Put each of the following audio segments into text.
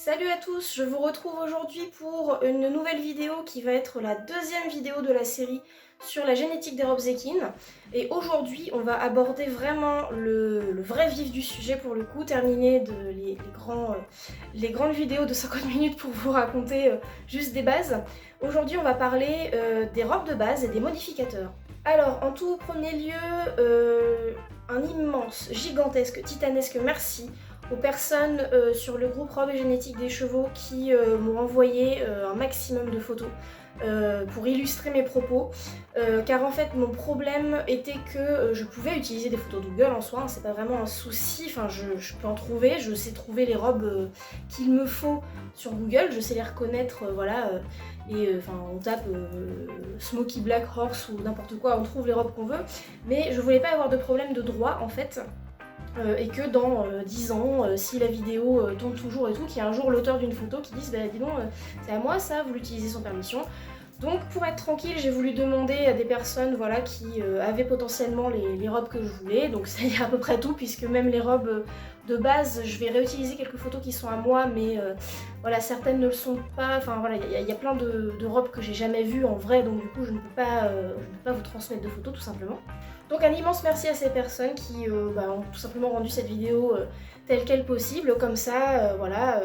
Salut à tous, je vous retrouve aujourd'hui pour une nouvelle vidéo qui va être la deuxième vidéo de la série sur la génétique des robes équines. Et aujourd'hui, on va aborder vraiment le vrai vif du sujet pour le coup, terminer les grandes vidéos de 50 minutes pour vous raconter juste des bases. Aujourd'hui, on va parler des robes de base et des modificateurs. Alors, en tout premier lieu, un immense, gigantesque, titanesque merci aux personnes sur le groupe Robes et Génétique des Chevaux qui m'ont envoyé un maximum de photos pour illustrer mes propos, car en fait mon problème était que je pouvais utiliser des photos de Google en soi, hein, c'est pas vraiment un souci, enfin je peux en trouver, je sais trouver les robes qu'il me faut sur Google, je sais les reconnaître, voilà, enfin on tape Smoky Black Horse ou n'importe quoi, on trouve les robes qu'on veut, mais je voulais pas avoir de problème de droit en fait. Et que dans 10 ans, si la vidéo tourne toujours et tout, qu'il y a un jour l'auteur d'une photo qui dise bah dis donc, c'est à moi ça, vous l'utilisez sans permission. Donc pour être tranquille, j'ai voulu demander à des personnes voilà, qui avaient potentiellement les robes que je voulais, donc c'est à peu près tout, puisque même les robes de base, je vais réutiliser quelques photos qui sont à moi, mais voilà, certaines ne le sont pas, enfin voilà, il y a plein de robes que j'ai jamais vues en vrai, donc du coup je ne peux pas vous transmettre de photos tout simplement. Donc un immense merci à ces personnes qui ont tout simplement rendu cette vidéo telle qu'elle possible, comme ça, voilà,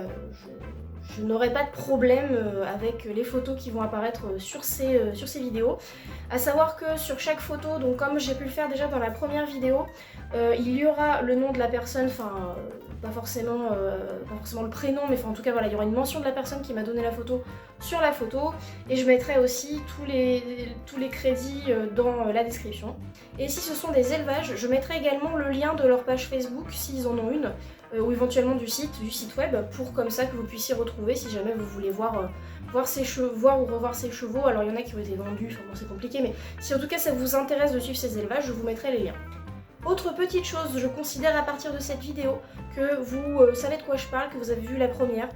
je n'aurai pas de problème avec les photos qui vont apparaître sur ces vidéos. A savoir que sur chaque photo, donc comme j'ai pu le faire déjà dans la première vidéo, il y aura le nom de la personne, enfin pas forcément le prénom, mais en tout cas voilà, il y aura une mention de la personne qui m'a donné la photo sur la photo, et je mettrai aussi tous les crédits dans la description. Et si ce sont des élevages, je mettrai également le lien de leur page Facebook s'ils en ont une, ou éventuellement du site web, pour comme ça que vous puissiez retrouver si jamais vous voulez voir ou revoir ces chevaux. Alors il y en a qui ont été vendus, enfin bon c'est compliqué, mais si en tout cas ça vous intéresse de suivre ces élevages, je vous mettrai les liens. Autre petite chose, je considère à partir de cette vidéo que vous savez de quoi je parle, que vous avez vu la première.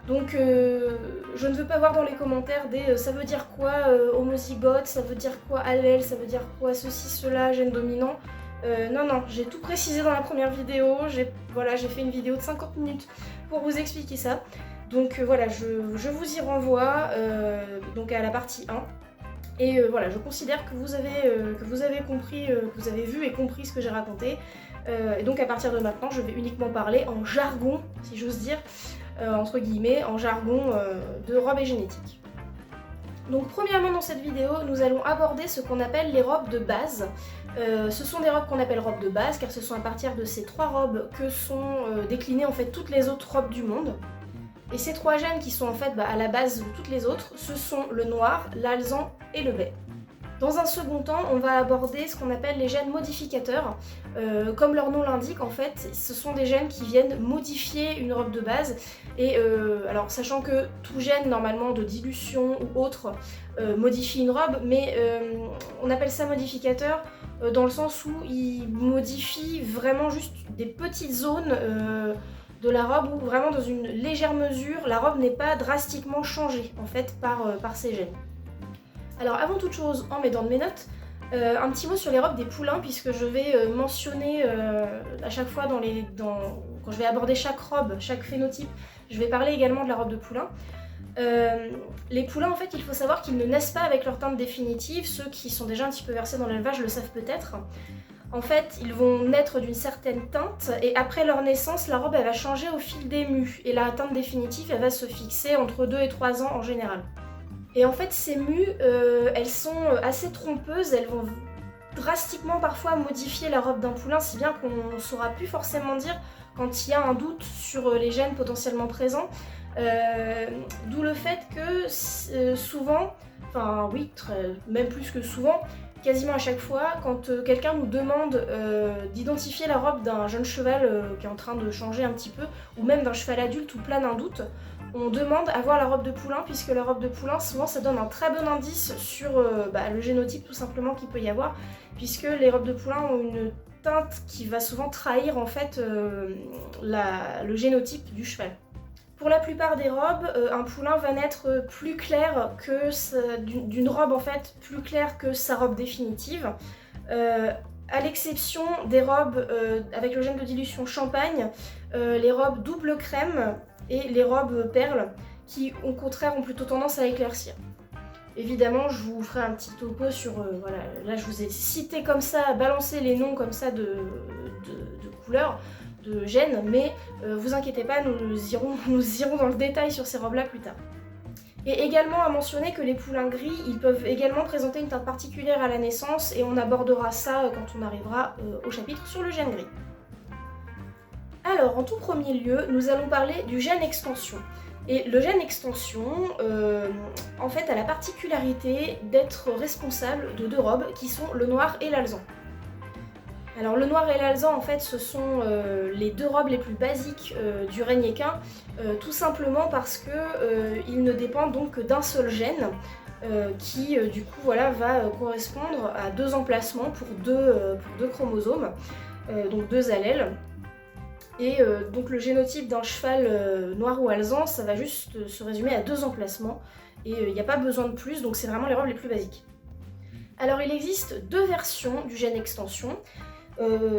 Donc je ne veux pas voir dans les commentaires des ça veut dire quoi homozygote, ça veut dire quoi allèle, ça veut dire quoi ceci, cela, gène dominant. Non, j'ai tout précisé dans la première vidéo, j'ai fait une vidéo de 50 minutes pour vous expliquer ça. Donc voilà, je vous y renvoie donc à la partie 1. Et voilà, je considère que vous avez compris, que vous avez vu et compris ce que j'ai raconté. Et donc à partir de maintenant, je vais uniquement parler en jargon, si j'ose dire, entre guillemets, en jargon de robes et génétique. Donc premièrement dans cette vidéo, nous allons aborder ce qu'on appelle les robes de base. Ce sont des robes qu'on appelle robes de base, car ce sont à partir de ces trois robes que sont déclinées en fait toutes les autres robes du monde. Et ces trois gènes qui sont en fait à la base de toutes les autres, ce sont le noir, l'alezan et le bai. Dans un second temps, on va aborder ce qu'on appelle les gènes modificateurs. Comme leur nom l'indique, en fait, ce sont des gènes qui viennent modifier une robe de base. Et alors, sachant que tout gène, normalement, de dilution ou autre, modifie une robe, mais on appelle ça modificateur dans le sens où il modifie vraiment juste des petites zones de la robe où vraiment dans une légère mesure, la robe n'est pas drastiquement changée en fait par ces gènes. Alors avant toute chose, en m'aidant de mes notes, un petit mot sur les robes des poulains, puisque je vais mentionner à chaque fois quand je vais aborder chaque robe, chaque phénotype, je vais parler également de la robe de poulain. Les poulains, en fait, il faut savoir qu'ils ne naissent pas avec leur teinte définitive. Ceux qui sont déjà un petit peu versés dans l'élevage le savent peut-être. En fait, ils vont naître d'une certaine teinte et après leur naissance, la robe elle va changer au fil des mues et la teinte définitive elle va se fixer entre 2 et 3 ans en général. Et en fait, ces mues, elles sont assez trompeuses, elles vont drastiquement parfois modifier la robe d'un poulain, si bien qu'on ne saura plus forcément dire quand il y a un doute sur les gènes potentiellement présents. D'où le fait que souvent, enfin oui, même plus que souvent, quasiment à chaque fois, quand quelqu'un nous demande d'identifier la robe d'un jeune cheval qui est en train de changer un petit peu, ou même d'un cheval adulte ou plein d'un doute, on demande à voir la robe de poulain, puisque la robe de poulain, souvent ça donne un très bon indice sur le génotype tout simplement qu'il peut y avoir, puisque les robes de poulain ont une teinte qui va souvent trahir en fait le génotype du cheval. Pour la plupart des robes, un poulain va naître plus clair que d'une robe en fait plus claire que sa robe définitive. À l'exception des robes avec le gène de dilution champagne, les robes double crème et les robes perles qui au contraire ont plutôt tendance à éclaircir. Évidemment, je vous ferai un petit topo sur, voilà, là je vous ai cité comme ça, balancé les noms comme ça de couleurs, de gènes, mais vous inquiétez pas, nous irons dans le détail sur ces robes-là plus tard. Et également à mentionner que les poulains gris, ils peuvent également présenter une teinte particulière à la naissance et on abordera ça quand on arrivera au chapitre sur le gène gris. Alors, en tout premier lieu, nous allons parler du gène extension. Et le gène extension, en fait, a la particularité d'être responsable de deux robes qui sont le noir et l'alezan. Alors le noir et l'alezan, en fait, ce sont les deux robes les plus basiques du règne équin, tout simplement parce que ils ne dépendent donc que d'un seul gène qui, du coup, voilà, va correspondre à deux emplacements pour deux chromosomes, donc deux allèles. Et donc le génotype d'un cheval noir ou alezan, ça va juste se résumer à deux emplacements et il n'y a pas besoin de plus, donc c'est vraiment les robes les plus basiques. Alors il existe deux versions du gène extension,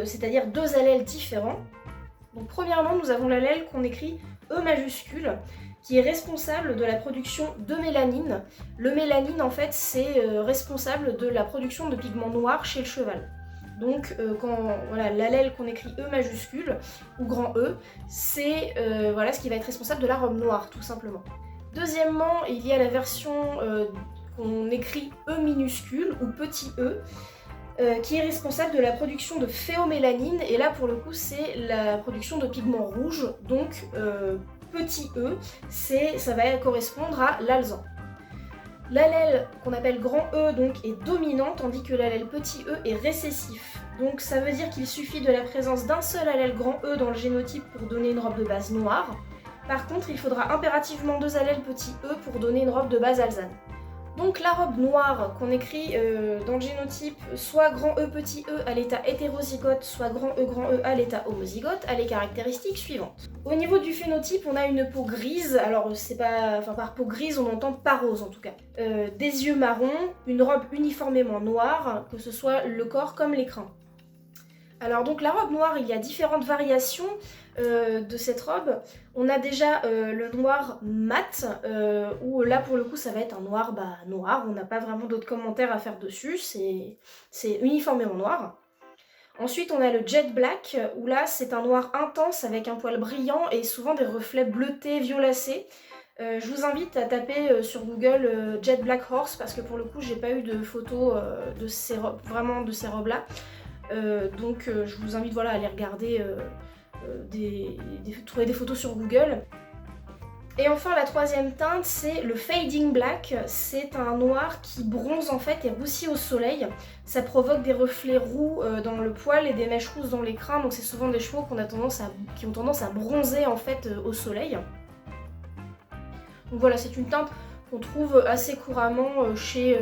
c'est-à-dire deux allèles différents. Donc premièrement, nous avons l'allèle qu'on écrit E majuscule, qui est responsable de la production de mélanine. Le mélanine, en fait, c'est responsable de la production de pigments noirs chez le cheval. Donc quand voilà, l'allèle qu'on écrit E majuscule ou grand E, c'est voilà, ce qui va être responsable de la robe noire, tout simplement. Deuxièmement, il y a la version qu'on écrit E minuscule ou petit e, qui est responsable de la production de phéomélanine, et là pour le coup c'est la production de pigments rouges, donc petit e, ça va correspondre à l'alezan. L'allèle qu'on appelle grand E donc est dominant, tandis que l'allèle petit e est récessif. Donc ça veut dire qu'il suffit de la présence d'un seul allèle grand E dans le génotype pour donner une robe de base noire. Par contre, il faudra impérativement deux allèles petit e pour donner une robe de base alezane. Donc la robe noire qu'on écrit dans le génotype soit grand E petit e à l'état hétérozygote, soit grand E à l'état homozygote, a les caractéristiques suivantes. Au niveau du phénotype, on a une peau grise, alors c'est pas, enfin par peau grise on entend pas rose en tout cas. Des yeux marrons, une robe uniformément noire, que ce soit le corps comme les crins. Alors donc la robe noire, il y a différentes variations de cette robe. On a déjà le noir mat, où là pour le coup ça va être un noir noir, on n'a pas vraiment d'autres commentaires à faire dessus, c'est uniformément noir. Ensuite on a le jet black, où là c'est un noir intense avec un poil brillant et souvent des reflets bleutés, violacés. Je vous invite à taper sur Google Jet Black Horse parce que pour le coup j'ai pas eu de photos de ces robes, vraiment de ces robes là. Donc je vous invite voilà, à aller regarder, trouver des photos sur Google. Et enfin la troisième teinte c'est le fading black, c'est un noir qui bronze en fait et roussit au soleil. Ça provoque des reflets roux dans le poil et des mèches rousses dans les crins, donc c'est souvent des chevaux qui ont tendance à bronzer en fait au soleil. Donc voilà, c'est une teinte qu'on trouve assez couramment chez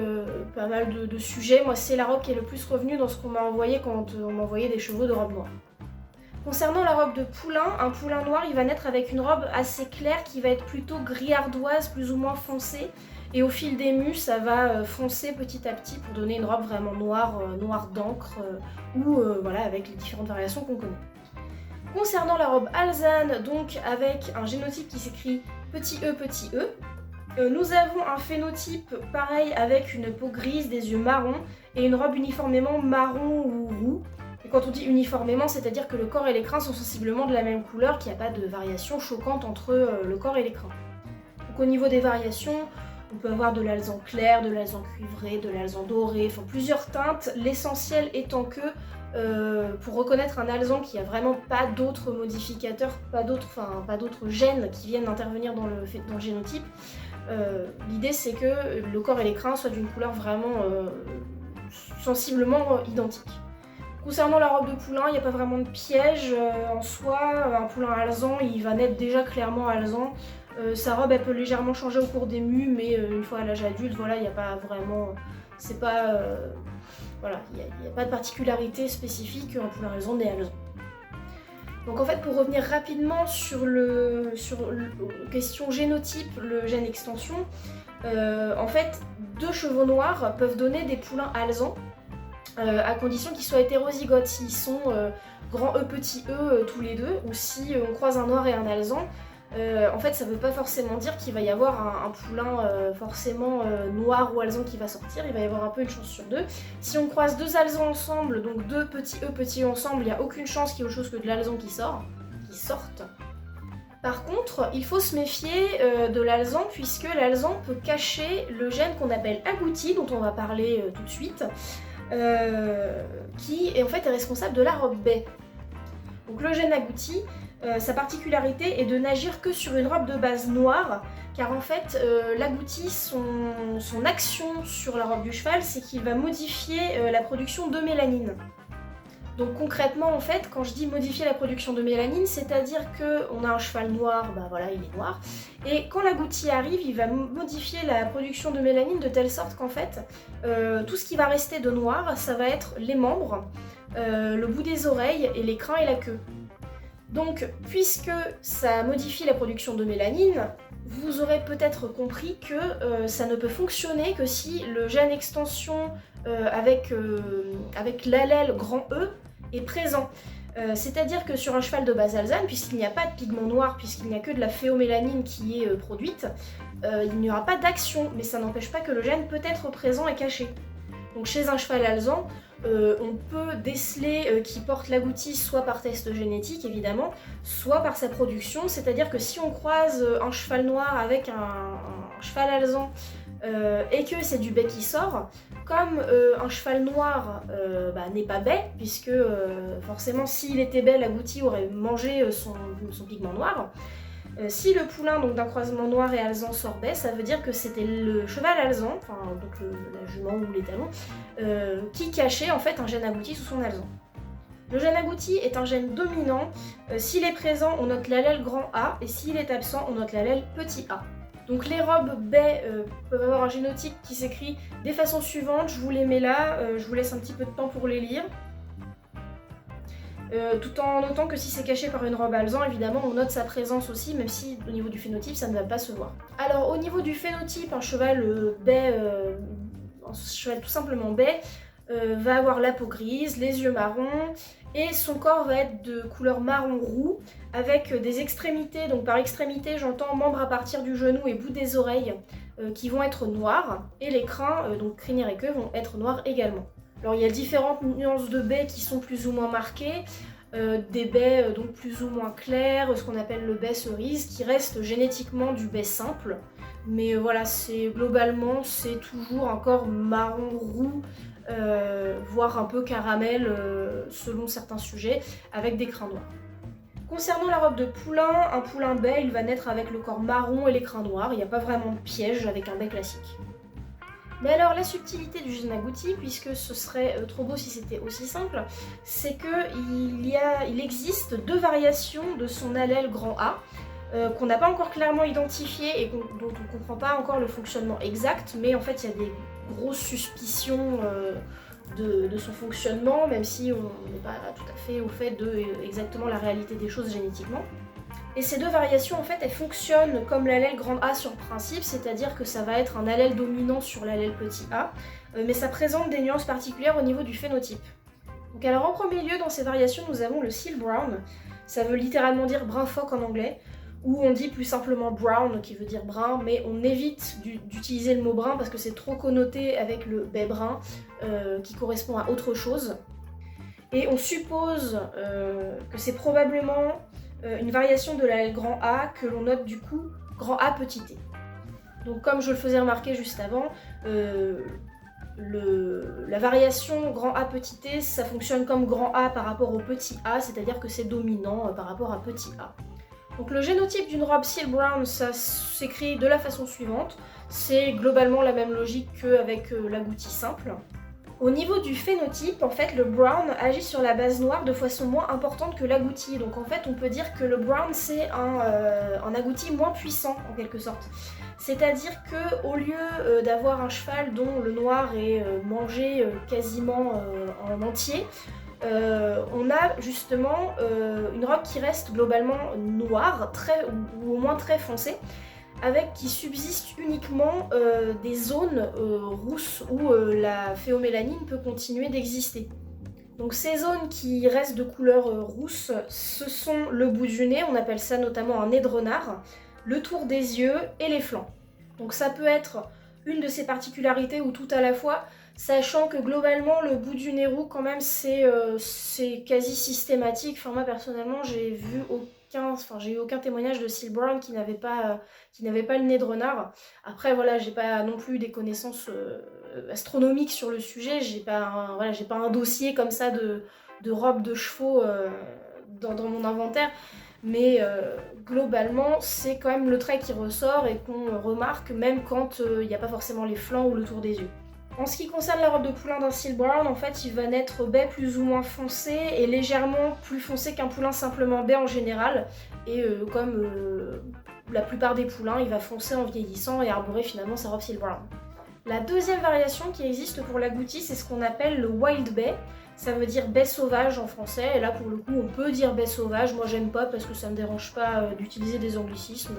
pas mal de sujets. Moi c'est la robe qui est le plus revenue dans ce qu'on m'a envoyé quand on m'a envoyé des chevaux de robe noire. Concernant la robe de poulain, un poulain noir il va naître avec une robe assez claire qui va être plutôt gris ardoise, plus ou moins foncée. Et au fil des mus, ça va foncer petit à petit pour donner une robe vraiment noire, noire d'encre, ou voilà, avec les différentes variations qu'on connaît. Concernant la robe alezane, donc avec un génotype qui s'écrit petit e, nous avons un phénotype pareil avec une peau grise, des yeux marrons et une robe uniformément marron ou roux. Et quand on dit uniformément, c'est-à-dire que le corps et les crins sont sensiblement de la même couleur, qu'il n'y a pas de variation choquante entre le corps et les crins. Donc au niveau des variations, on peut avoir de l'alezan clair, de l'alezan cuivré, de l'alezan doré, enfin plusieurs teintes, l'essentiel étant que pour reconnaître un alezan qui a vraiment pas d'autres modificateurs, pas d'autres gènes qui viennent intervenir dans le génotype, l'idée c'est que le corps et les crins soient d'une couleur vraiment sensiblement identique. Concernant la robe de poulain, il n'y a pas vraiment de piège en soi. Un poulain alezan, il va naître déjà clairement alezan. Sa robe, elle peut légèrement changer au cours des mus, mais une fois à l'âge adulte, voilà, il n'y a pas vraiment... c'est pas... voilà, il n'y a pas de particularité spécifique un poulain alezan né alezan. Donc en fait, pour revenir rapidement sur la question génotype, le gène extension, en fait, deux chevaux noirs peuvent donner des poulains alezans, à condition qu'ils soient hétérozygotes, s'ils sont grand E, petit e tous les deux, ou si on croise un noir et un alezan, en fait ça veut pas forcément dire qu'il va y avoir un poulain forcément noir ou alezan qui va sortir, il va y avoir un peu une chance sur deux. Si on croise deux alezans ensemble, donc deux petits E petits E ensemble, il n'y a aucune chance qu'il y ait autre chose que de l'alezan qui sorte. Par contre, il faut se méfier de l'alezan puisque l'alezan peut cacher le gène qu'on appelle agouti, dont on va parler tout de suite, qui est en fait responsable de la robe baie. Donc le gène agouti, sa particularité est de n'agir que sur une robe de base noire, car en fait l'agouti, son action sur la robe du cheval, c'est qu'il va modifier la production de mélanine. Donc concrètement en fait, quand je dis modifier la production de mélanine, c'est-à-dire qu'on a un cheval noir, bah voilà il est noir, et quand l'agouti arrive, il va modifier la production de mélanine de telle sorte qu'en fait, tout ce qui va rester de noir, ça va être les membres, le bout des oreilles et les crins et la queue. Donc puisque ça modifie la production de mélanine, vous aurez peut-être compris que ça ne peut fonctionner que si le gène extension avec l'allèle grand E est présent. C'est-à-dire que sur un cheval de base alezane, puisqu'il n'y a pas de pigment noir, puisqu'il n'y a que de la phéomélanine qui est produite, il n'y aura pas d'action, mais ça n'empêche pas que le gène peut être présent et caché. Donc chez un cheval alezan, on peut déceler qu'il porte l'agouti soit par test génétique évidemment, soit par sa production, c'est-à-dire que si on croise un cheval noir avec un cheval alezan et que c'est du bec qui sort, comme un cheval noir n'est pas bec, puisque forcément s'il était bec, l'agouti aurait mangé son pigment noir. Si le poulain donc d'un croisement noir et alezan sort bec, ça veut dire que c'était le cheval alezan, enfin donc la jument ou l'étalon, qui cachait en fait un gène agouti sous son alezan. Le gène agouti est un gène dominant. S'il est présent, on note l'allèle grand A, et s'il est absent, on note l'allèle petit a. Donc les robes baies peuvent avoir un génotype qui s'écrit des façons suivantes, je vous les mets là, je vous laisse un petit peu de temps pour les lire. Tout en notant que si c'est caché par une robe alezan, évidemment on note sa présence aussi, même si au niveau du phénotype ça ne va pas se voir. Alors au niveau du phénotype, un cheval bai, un cheval tout simplement bai, va avoir la peau grise, les yeux marrons, et son corps va être de couleur marron roux, avec des extrémités, donc par extrémité j'entends membres à partir du genou et bout des oreilles, qui vont être noirs, et les crins, donc crinière et queue, vont être noirs également. Alors il y a différentes nuances de baies qui sont plus ou moins marquées, des baies donc plus ou moins claires, ce qu'on appelle le bai cerise, qui reste génétiquement du bai simple, mais voilà, globalement c'est toujours encore marron roux, voire un peu caramel selon certains sujets, avec des crins noirs. Concernant la robe de poulain, un poulain bai, il va naître avec le corps marron et les crins noirs, il n'y a pas vraiment de piège avec un bai classique. Mais alors la subtilité du gène agouti, puisque ce serait trop beau si c'était aussi simple, c'est qu'il existe deux variations de son allèle grand A, qu'on n'a pas encore clairement identifié et dont on ne comprend pas encore le fonctionnement exact, mais en fait il y a des grosses suspicions de son fonctionnement, même si on n'est pas tout à fait au fait de exactement la réalité des choses génétiquement. Et ces deux variations, en fait, elles fonctionnent comme l'allèle grand A sur principe, c'est-à-dire que ça va être un allèle dominant sur l'allèle petit a, mais ça présente des nuances particulières au niveau du phénotype. Donc alors en premier lieu, dans ces variations, nous avons le seal brown, ça veut littéralement dire brun phoque en anglais, ou on dit plus simplement brown qui veut dire brun, mais on évite d'utiliser le mot brun parce que c'est trop connoté avec le bai brun qui correspond à autre chose. Et on suppose que c'est probablement une variation de l'allèle grand A que l'on note du coup grand A petit t. Donc comme je le faisais remarquer juste avant, la variation grand A petit t, ça fonctionne comme grand A par rapport au petit a, c'est-à-dire que c'est dominant par rapport à petit a. Donc le génotype d'une robe seal brown, ça s'écrit de la façon suivante. C'est globalement la même logique qu'avec l'agouti simple. Au niveau du phénotype, en fait, le brown agit sur la base noire de façon moins importante que l'agouti. Donc en fait, on peut dire que le brown, c'est un agouti moins puissant, en quelque sorte. C'est-à-dire qu'au lieu d'avoir un cheval dont le noir est mangé quasiment en entier, on a justement une robe qui reste globalement noire, ou au moins très foncée, avec qui subsistent uniquement des zones rousses où la phéomélanine peut continuer d'exister. Donc ces zones qui restent de couleur rousse, ce sont le bout du nez, on appelle ça notamment un nez de renard, le tour des yeux et les flancs. Donc ça peut être une de ces particularités ou tout à la fois, sachant que globalement le bout du nez roux quand même c'est quasi systématique. Enfin moi personnellement j'ai eu aucun témoignage de Seal Brown qui n'avait pas le nez de renard. Après voilà, j'ai pas non plus des connaissances astronomiques sur le sujet, j'ai pas un dossier comme ça de robes de chevaux dans mon inventaire. Mais globalement, c'est quand même le trait qui ressort et qu'on remarque même quand il n'y a pas forcément les flancs ou le tour des yeux. En ce qui concerne la robe de poulain d'un Seal Brown, en fait, il va naître baie plus ou moins foncé et légèrement plus foncé qu'un poulain simplement baie en général. Et comme la plupart des poulains, il va foncer en vieillissant et arborer finalement sa robe Seal Brown. La deuxième variation qui existe pour l'agouti, c'est ce qu'on appelle le Wild Bay. Ça veut dire baie sauvage en français, et là pour le coup on peut dire baie sauvage. Moi j'aime pas parce que ça me dérange pas d'utiliser des anglicismes,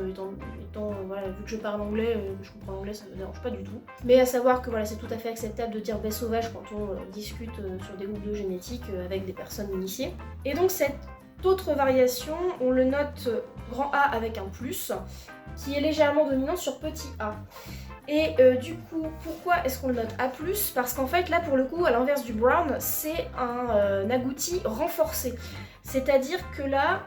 voilà, vu que je parle anglais, je comprends l'anglais, ça me dérange pas du tout. Mais à savoir que voilà, c'est tout à fait acceptable de dire baie sauvage quand on discute sur des groupes de génétique avec des personnes initiées. Et donc cette autre variation, on le note grand A avec un plus, qui est légèrement dominant sur petit a. Et du coup, pourquoi est-ce qu'on le note A+? Parce qu'en fait, là, pour le coup, à l'inverse du brown, c'est un agouti renforcé. C'est-à-dire que là,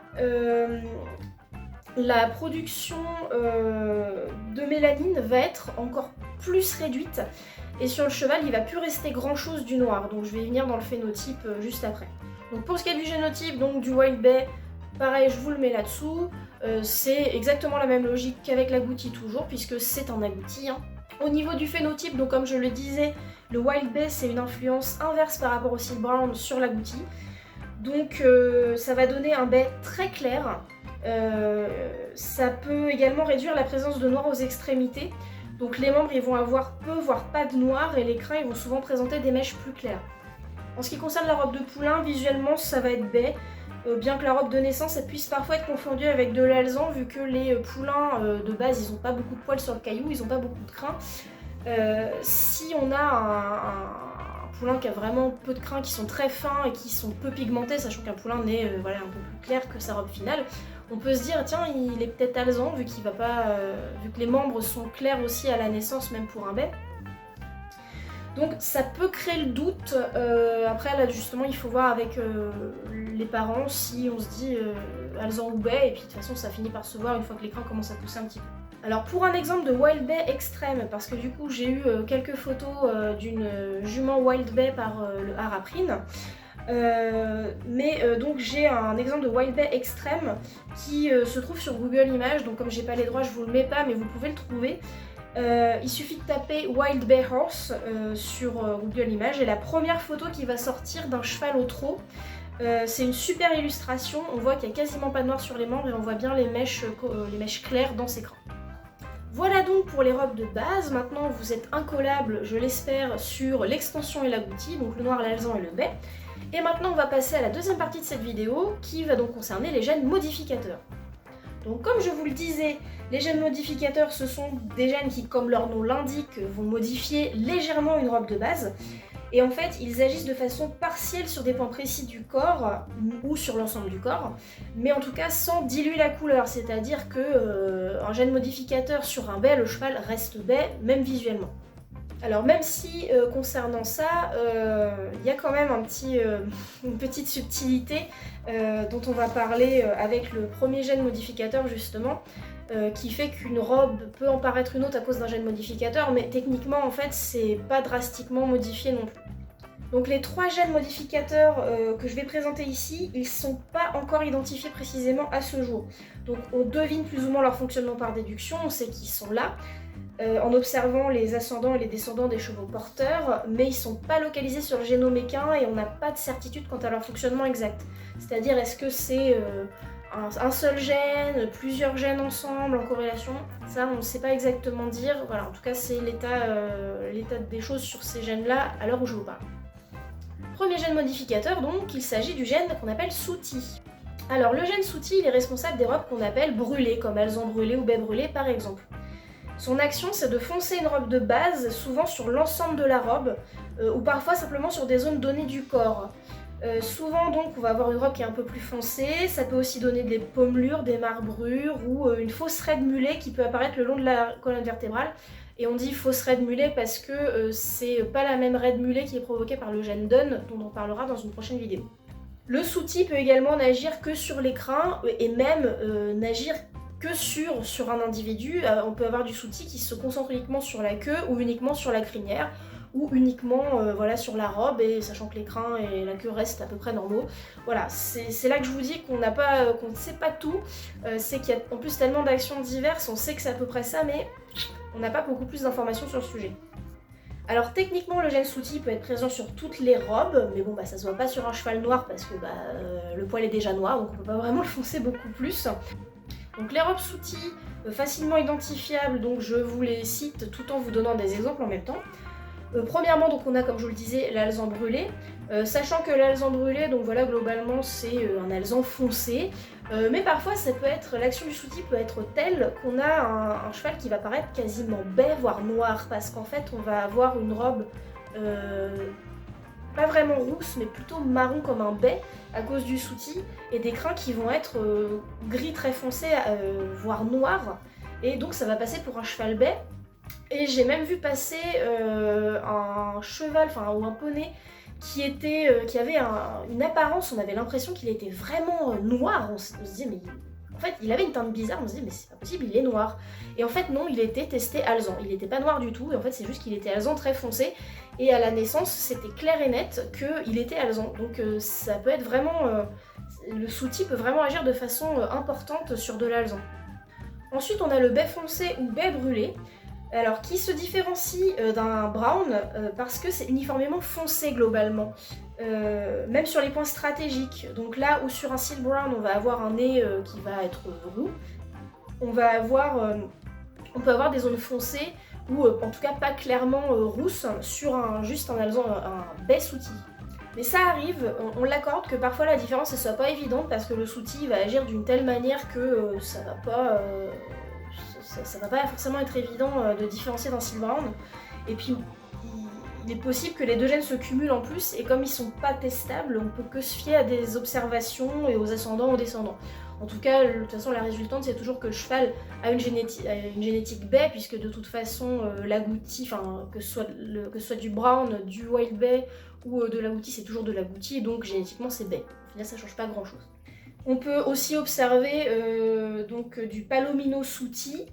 la production de mélanine va être encore plus réduite. Et sur le cheval, il va plus rester grand-chose du noir. Donc je vais y venir dans le phénotype juste après. Donc pour ce qui est du génotype, donc du Wild Bay, pareil, je vous le mets là-dessous. C'est exactement la même logique qu'avec l'agouti toujours, puisque c'est un agouti. Au niveau du phénotype, donc comme je le disais, le Wild Bay c'est une influence inverse par rapport au Seal Brown sur l'agouti. Donc ça va donner un bay très clair. Ça peut également réduire la présence de noir aux extrémités. Donc les membres ils vont avoir peu voire pas de noir et les crins ils vont souvent présenter des mèches plus claires. En ce qui concerne la robe de poulain, visuellement ça va être baie. Bien que la robe de naissance elle puisse parfois être confondue avec de l'alezan, vu que les poulains de base ils n'ont pas beaucoup de poils sur le caillou, ils n'ont pas beaucoup de crins. Si on a un poulain qui a vraiment peu de crins, qui sont très fins et qui sont peu pigmentés, sachant qu'un poulain naît un peu plus clair que sa robe finale, on peut se dire tiens il est peut-être alezan vu qu'il va pas, vu que les membres sont clairs aussi à la naissance même pour un bec. Donc ça peut créer le doute. Après là justement il faut voir avec les parents si on se dit alezan ou baie, et puis de toute façon ça finit par se voir une fois que les crins commencent à pousser un petit peu. Alors pour un exemple de Wild Bay extrême, parce que du coup j'ai eu quelques photos d'une jument Wild Bay par le Haraprine, donc j'ai un exemple de Wild Bay extrême qui se trouve sur Google Images, donc comme j'ai pas les droits je vous le mets pas mais vous pouvez le trouver. Il suffit de taper Wild Bay Horse sur Google Images et la première photo qui va sortir d'un cheval au trot, c'est une super illustration. On voit qu'il n'y a quasiment pas de noir sur les membres et on voit bien les mèches claires dans ses crins. Voilà donc pour les robes de base. Maintenant vous êtes incollables, je l'espère, sur l'extension et l'agouti, donc le noir, l'alezan et le baie. Et maintenant on va passer à la deuxième partie de cette vidéo qui va donc concerner les gènes modificateurs. Donc comme je vous le disais, les gènes modificateurs ce sont des gènes qui, comme leur nom l'indique, vont modifier légèrement une robe de base. Et en fait, ils agissent de façon partielle sur des points précis du corps ou sur l'ensemble du corps, mais en tout cas sans diluer la couleur, c'est-à-dire que un gène modificateur sur un baie, le cheval reste baie, même visuellement. Alors même si concernant ça, il y a quand même une petite subtilité dont on va parler avec le premier gène modificateur justement, qui fait qu'une robe peut en paraître une autre à cause d'un gène modificateur, mais techniquement en fait c'est pas drastiquement modifié non plus. Donc les trois gènes modificateurs que je vais présenter ici, ils sont pas encore identifiés précisément à ce jour. Donc on devine plus ou moins leur fonctionnement par déduction, on sait qu'ils sont là, en observant les ascendants et les descendants des chevaux porteurs, mais ils sont pas localisés sur le génome équin et on n'a pas de certitude quant à leur fonctionnement exact. C'est-à-dire est-ce que c'est un seul gène, plusieurs gènes ensemble en corrélation, ça on ne sait pas exactement dire. Voilà, en tout cas c'est l'état des choses sur ces gènes-là à l'heure où je vous parle. Premier gène modificateur donc, il s'agit du gène qu'on appelle Sooty. Alors le gène Sooty il est responsable des robes qu'on appelle brûlées, comme alezan brûlé ou baie brûlée par exemple. Son action c'est de foncer une robe de base, souvent sur l'ensemble de la robe, ou parfois simplement sur des zones données du corps. Souvent donc on va avoir une robe qui est un peu plus foncée, ça peut aussi donner des pommelures, des marbrures ou une fausse raie de mulet qui peut apparaître le long de la colonne vertébrale. Et on dit fausse raie de mulet parce que c'est pas la même raie de mulet qui est provoquée par le gène DUN dont on parlera dans une prochaine vidéo. Le sous-ti peut également n'agir que sur l'écrin et même n'agir que sur un individu. On peut avoir du sous-ti qui se concentre uniquement sur la queue ou uniquement sur la crinière ou uniquement voilà, sur la robe, et sachant que l'écrin et la queue restent à peu près normaux. Voilà, c'est là que je vous dis qu'on ne sait pas tout, c'est qu'il y a en plus tellement d'actions diverses, on sait que c'est à peu près ça, mais on n'a pas beaucoup plus d'informations sur le sujet. Alors techniquement le gène sous-ti peut être présent sur toutes les robes, mais bon bah ça se voit pas sur un cheval noir parce que le poil est déjà noir, donc on peut pas vraiment le foncer beaucoup plus. Donc les robes sous-ti facilement identifiables, donc je vous les cite tout en vous donnant des exemples en même temps. Premièrement, donc on a, comme je vous le disais, l'alezan brûlé, sachant que l'alezan brûlé, donc voilà, globalement c'est un alezan foncé, mais parfois ça peut être, l'action du sous-ti peut être telle qu'on a un cheval qui va paraître quasiment baie, voire noir, parce qu'en fait on va avoir une robe pas vraiment rousse, mais plutôt marron comme un baie à cause du sous-ti, et des crins qui vont être gris très foncé, voire noirs, et donc ça va passer pour un cheval baie. Et j'ai même vu passer un cheval, ou un poney qui avait une apparence, on avait l'impression qu'il était vraiment noir. On se disait, mais en fait, il avait une teinte bizarre, on se disait, mais c'est pas possible, il est noir. Et en fait, non, il était testé alezan. Il n'était pas noir du tout, et en fait, c'est juste qu'il était alezan très foncé. Et à la naissance, c'était clair et net qu'il était alezan. Donc ça peut être vraiment. Le sous-ti peut vraiment agir de façon importante sur de l'alezan. Ensuite, on a le baie foncé ou baie brûlé. Alors, qui se différencie d'un brown parce que c'est uniformément foncé globalement, même sur les points stratégiques. Donc là où sur un seal brown on va avoir un nez qui va être roux, on peut avoir des zones foncées ou en tout cas pas clairement rousses sur juste un alezan, un baie sous-ti. Mais ça arrive, on l'accorde que parfois la différence ne soit pas évidente parce que le sous-ti va agir d'une telle manière que ça va pas forcément être évident de différencier d'un seal brown. Et puis il est possible que les deux gènes se cumulent en plus, et comme ils sont pas testables, on peut que se fier à des observations et aux ascendants ou descendants. En tout cas, de toute façon, la résultante, c'est toujours que le cheval a une génétique baie, puisque de toute façon, l'agouti, que ce soit du brown, du wild bay ou de l'agouti, c'est toujours de l'agouti, donc génétiquement, c'est baie. Au final, ça change pas grand-chose. On peut aussi observer du palomino sous-ti.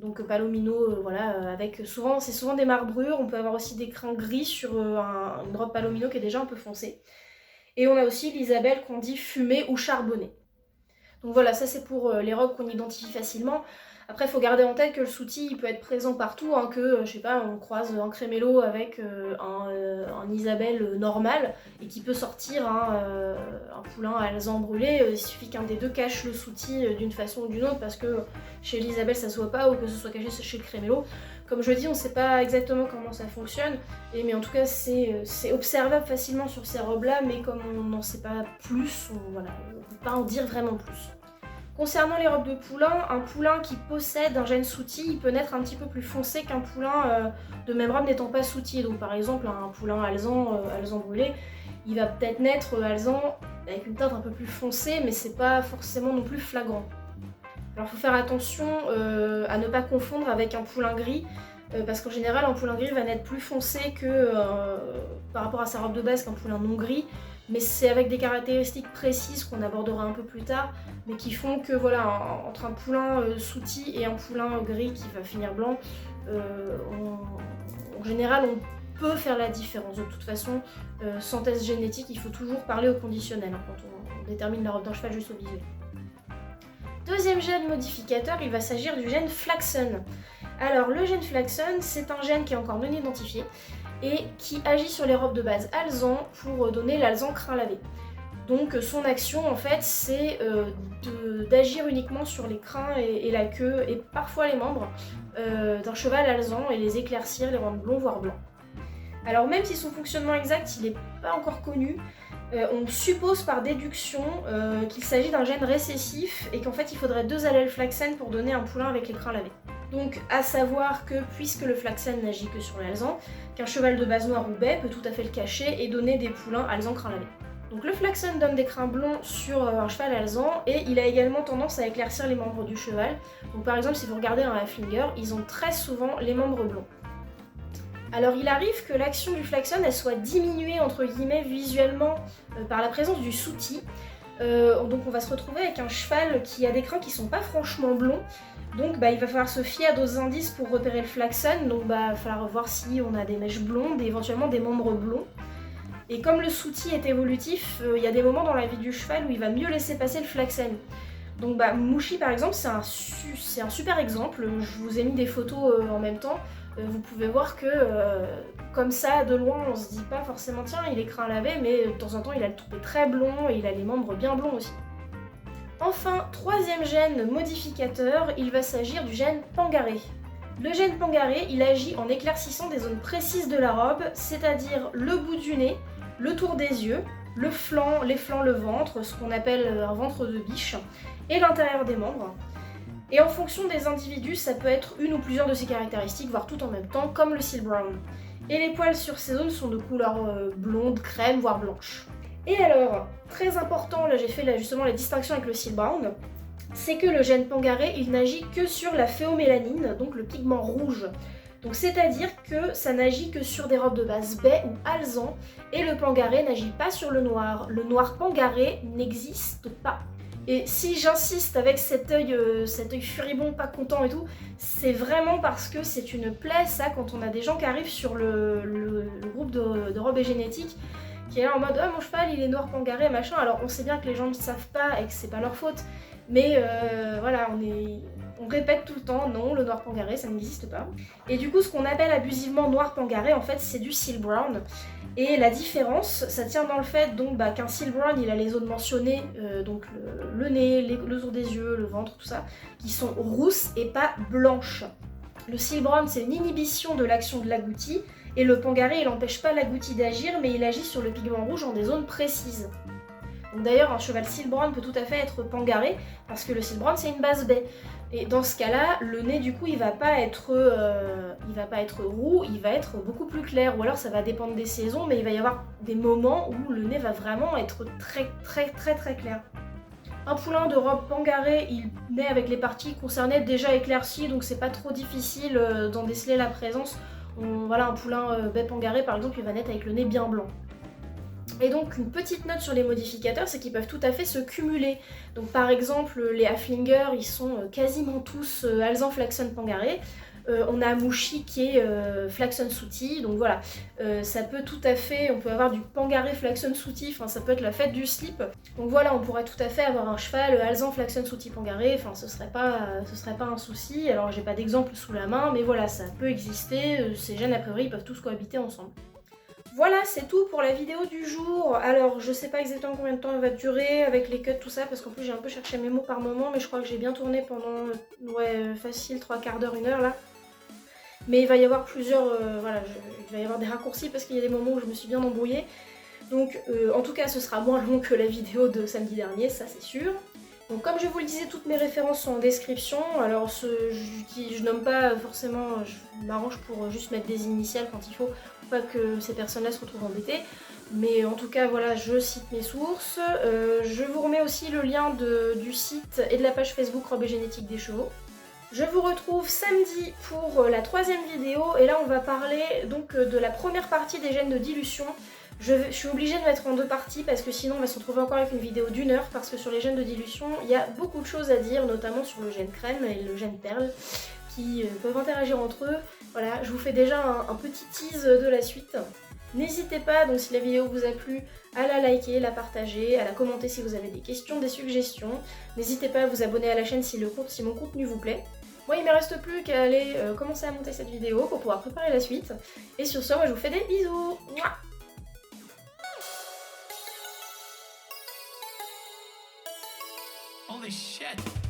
Donc palomino, c'est souvent des marbrures. On peut avoir aussi des crins gris sur une robe palomino qui est déjà un peu foncée. Et on a aussi l'Isabelle qu'on dit fumée ou charbonnée. Donc voilà, ça c'est pour les robes qu'on identifie facilement. Après, il faut garder en tête que le sous-ti il peut être présent partout, que je sais pas, on croise un crémello avec un Isabelle normal et qui peut sortir un poulain à alezan brûlé. Il suffit qu'un des deux cache le sous-ti d'une façon ou d'une autre, parce que chez l'Isabelle ça se voit pas, ou que ce soit caché chez le crémello. Comme je dis, on ne sait pas exactement comment ça fonctionne, mais en tout cas c'est observable facilement sur ces robes-là, mais comme on n'en sait pas plus, on ne peut pas en dire vraiment plus. Concernant les robes de poulain, un poulain qui possède un gène sous-ti, il peut naître un petit peu plus foncé qu'un poulain de même robe n'étant pas sous-ti. Donc par exemple, un poulain alezan brûlé, il va peut-être naître alezan avec une teinte un peu plus foncée, mais c'est pas forcément non plus flagrant. Alors il faut faire attention à ne pas confondre avec un poulain gris, parce qu'en général un poulain gris va naître plus foncé que par rapport à sa robe de base qu'un poulain non gris, mais c'est avec des caractéristiques précises qu'on abordera un peu plus tard, mais qui font que voilà, entre un poulain sous-ti et un poulain gris qui va finir blanc, en général on peut faire la différence. De toute façon, sans test génétique, il faut toujours parler au conditionnel quand on détermine la robe d'un cheval juste au visuel. Deuxième gène modificateur, il va s'agir du gène Flaxen. Alors le gène Flaxen, c'est un gène qui est encore non identifié et qui agit sur les robes de base alezan pour donner l'alezan crin lavé. Donc son action en fait c'est d'agir uniquement sur les crins et la queue et parfois les membres d'un cheval alezan et les éclaircir, les rendre blonds voire blancs. Alors même si son fonctionnement exact il n'est pas encore connu, on suppose par déduction qu'il s'agit d'un gène récessif et qu'en fait il faudrait 2 allèles Flaxen pour donner un poulain avec les crins lavés. Donc à savoir que puisque le Flaxen n'agit que sur l'alezan, qu'un cheval de base noir ou baie peut tout à fait le cacher et donner des poulains alezan crin lavé. Donc le flaxen donne des crins blonds sur un cheval alezan et il a également tendance à éclaircir les membres du cheval. Donc par exemple si vous regardez un Haflinger, ils ont très souvent les membres blonds. Alors il arrive que l'action du flaxen elle soit diminuée entre guillemets visuellement par la présence du sooty. Donc on va se retrouver avec un cheval qui a des crins qui sont pas franchement blonds. Donc il va falloir se fier à d'autres indices pour repérer le flaxen. Donc il va falloir voir si on a des mèches blondes et éventuellement des membres blonds. Et comme le sooty est évolutif, il y a des moments dans la vie du cheval où il va mieux laisser passer le flaxen. Donc Mouchi par exemple c'est un super exemple. Je vous ai mis des photos en même temps. Vous pouvez voir que comme ça de loin on se dit pas forcément tiens il est crin lavé, mais de temps en temps il a le toupet très blond et il a les membres bien blonds aussi. Enfin, troisième gène modificateur, il va s'agir du gène Pangaré. Le gène Pangaré, il agit en éclaircissant des zones précises de la robe, c'est-à-dire le bout du nez, le tour des yeux, le flanc, les flancs, le ventre, ce qu'on appelle un ventre de biche, et l'intérieur des membres. Et en fonction des individus, ça peut être une ou plusieurs de ces caractéristiques, voire tout en même temps, comme le seal brown. Et les poils sur ces zones sont de couleur blonde, crème, voire blanche. Et alors, très important, là j'ai fait justement la distinction avec le seal brown, c'est que le gène Pangaré, il n'agit que sur la phéomélanine, donc le pigment rouge. Donc c'est-à-dire que ça n'agit que sur des robes de base baie ou alezan, et le Pangaré n'agit pas sur le noir. Le noir Pangaré n'existe pas. Et si j'insiste avec cet œil furibond, pas content et tout, c'est vraiment parce que c'est une plaie, ça, quand on a des gens qui arrivent sur le groupe de robes et génétiques, qui est là en mode « Ah, mon cheval, il est noir Pangaré, machin ». Alors, on sait bien que les gens ne savent pas et que c'est pas leur faute, mais voilà, on répète tout le temps « Non, le noir Pangaré, ça n'existe pas ». Et du coup, ce qu'on appelle abusivement noir Pangaré, en fait, c'est du seal brown. Et la différence, ça tient dans le fait qu'un seal brown, il a les zones mentionnées, donc le nez, le tour des yeux, le ventre, tout ça, qui sont rousses et pas blanches. Le seal brown, c'est une inhibition de l'action de l'agouti, et le Pangaré, il n'empêche pas l'agouti d'agir, mais il agit sur le pigment rouge en des zones précises. D'ailleurs, un cheval seal brown peut tout à fait être Pangaré, parce que le seal brown, c'est une base baie. Et dans ce cas-là, le nez du coup il va pas être roux, il va être beaucoup plus clair. Ou alors ça va dépendre des saisons, mais il va y avoir des moments où le nez va vraiment être très clair. Un poulain de robe Pangaré, il naît avec les parties concernées déjà éclaircies, donc c'est pas trop difficile d'en déceler la présence. Voilà, un poulain baie Pangaré par exemple, il va naître avec le nez bien blanc. Et donc une petite note sur les modificateurs, c'est qu'ils peuvent tout à fait se cumuler. Donc par exemple les Haflinger, ils sont quasiment tous alezan flaxen Pangaré. On a Mouchi qui est flaxen sooty, donc voilà, ça peut tout à fait, on peut avoir du Pangaré flaxen sooty, enfin ça peut être la fête du slip. Donc voilà, on pourrait tout à fait avoir un cheval alezan flaxen sooty Pangaré, enfin ce serait pas un souci. Alors j'ai pas d'exemple sous la main, mais voilà, ça peut exister, ces gènes a priori ils peuvent tous cohabiter ensemble. Voilà, c'est tout pour la vidéo du jour. Alors, je sais pas exactement combien de temps elle va durer avec les cuts, tout ça, parce qu'en plus j'ai un peu cherché mes mots par moment, mais je crois que j'ai bien tourné pendant, facile 3/4 d'heure, 1 heure là. Mais il va y avoir plusieurs, il va y avoir des raccourcis parce qu'il y a des moments où je me suis bien embrouillée. Donc, en tout cas, ce sera moins long que la vidéo de samedi dernier, ça c'est sûr. Donc comme je vous le disais, toutes mes références sont en description. Alors je nomme pas forcément, je m'arrange pour juste mettre des initiales quand il faut, pour pas que ces personnes-là se retrouvent embêtées. Mais en tout cas, voilà, je cite mes sources. Je vous remets aussi le lien du site et de la page Facebook Robe et Génétique des Chevaux. Je vous retrouve samedi pour la 3e vidéo et là on va parler donc de la première partie des gènes de dilution. Je suis obligée de mettre en 2 parties parce que sinon on va se retrouver encore avec une vidéo d'1 heure parce que sur les gènes de dilution il y a beaucoup de choses à dire, notamment sur le gène crème et le gène perle qui peuvent interagir entre eux. Voilà, je vous fais déjà un petit tease de la suite. N'hésitez pas, donc si la vidéo vous a plu, à la liker, la partager, à la commenter si vous avez des questions, des suggestions. N'hésitez pas à vous abonner à la chaîne si mon contenu vous plaît. Moi il ne me reste plus qu'à aller commencer à monter cette vidéo pour pouvoir préparer la suite. Et sur ce, moi je vous fais des bisous. Mouah. Holy shit!